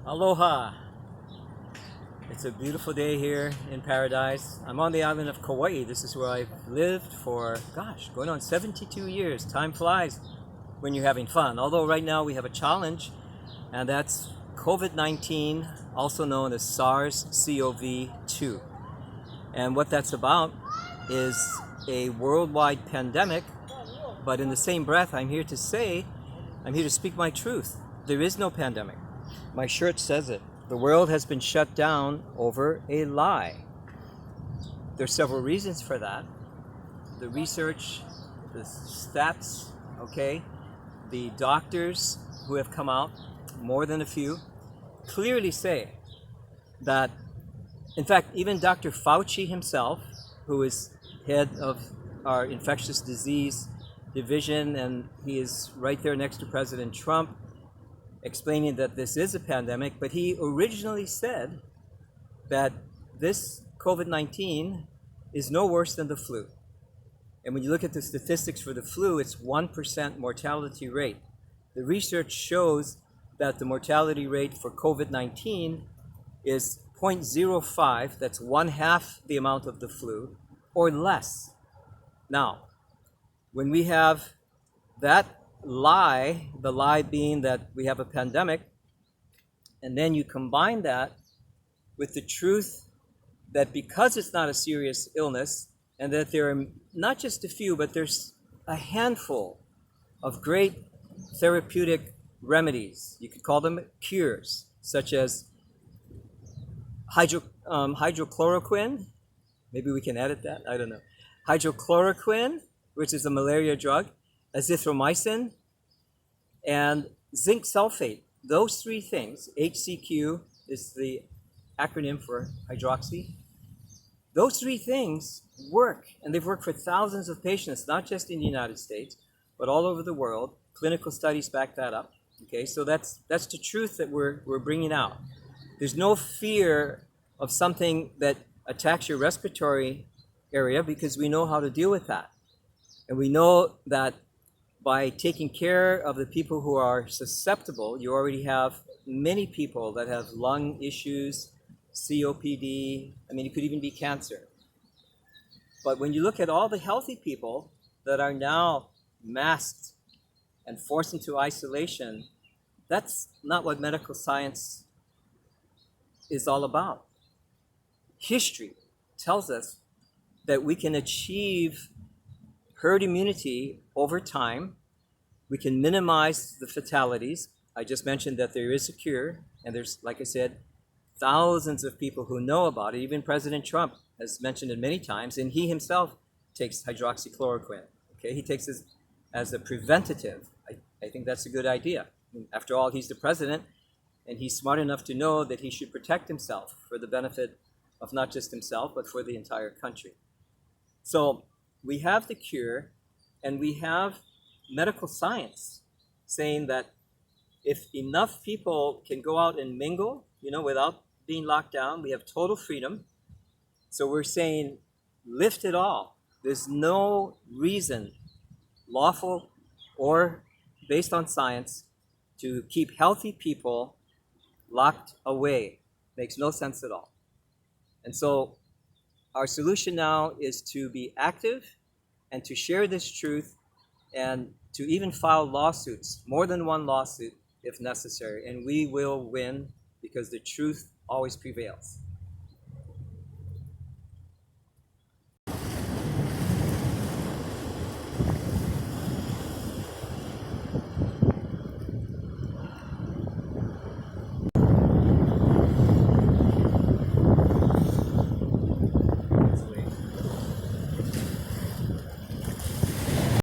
Aloha! It's a beautiful day here in paradise. I'm on the island of Kaua'i. This is where I've lived for, going on 72 years. Time flies when you're having fun. Although right now we have a challenge, and that's COVID-19, also known as SARS-CoV-2. And what that's about is a worldwide pandemic, but in the same breath, I'm here to speak my truth. There is no pandemic. My shirt says it. The world has been shut down over a lie. There's several reasons for that. The research, the stats, the doctors who have come out, more than a few, clearly say that, in fact, even Dr. Fauci himself, who is head of our infectious disease division, and he is right there next to President Trump, explaining that this is a pandemic, but he originally said that this COVID-19 is no worse than the flu. And when you look at the statistics for the flu, it's 1% mortality rate. The research shows that the mortality rate for COVID-19 is 0.05, that's 1/2 the amount of the flu, or less. Now, when we have that lie, the lie being that we have a pandemic, and then you combine that with the truth that because it's not a serious illness, and that there are not just a few, but there's a handful of great therapeutic remedies, you could call them cures, such as hydrochloroquine, maybe we can edit that, I don't know, hydrochloroquine, which is a malaria drug, azithromycin, and zinc sulfate. Those three things, HCQ is the acronym for hydroxy. Those three things work, and they've worked for thousands of patients, not just in the United States, but all over the world. Clinical studies back that up. Okay, so that's the truth that we're bringing out. There's no fear of something that attacks your respiratory area because we know how to deal with that. And we know that by taking care of the people who are susceptible, you already have many people that have lung issues, COPD, it could even be cancer. But when you look at all the healthy people that are now masked and forced into isolation, that's not what medical science is all about. History tells us that we can achieve herd immunity over time. We can minimize the fatalities. I just mentioned that there is a cure, and there's, like I said, thousands of people who know about it. Even President Trump has mentioned it many times, and he himself takes hydroxychloroquine. Okay, he takes it as a preventative. I think that's a good idea. After all, he's the president, and he's smart enough to know that he should protect himself for the benefit of not just himself, but for the entire country. So we have the cure, and we have medical science saying that if enough people can go out and mingle, without being locked down, we have total freedom. So we're saying, lift it all. There's no reason, lawful or based on science, to keep healthy people locked away. Makes no sense at all. And so our solution now is to be active and to share this truth and to even file lawsuits, more than one lawsuit if necessary. And we will win because the truth always prevails.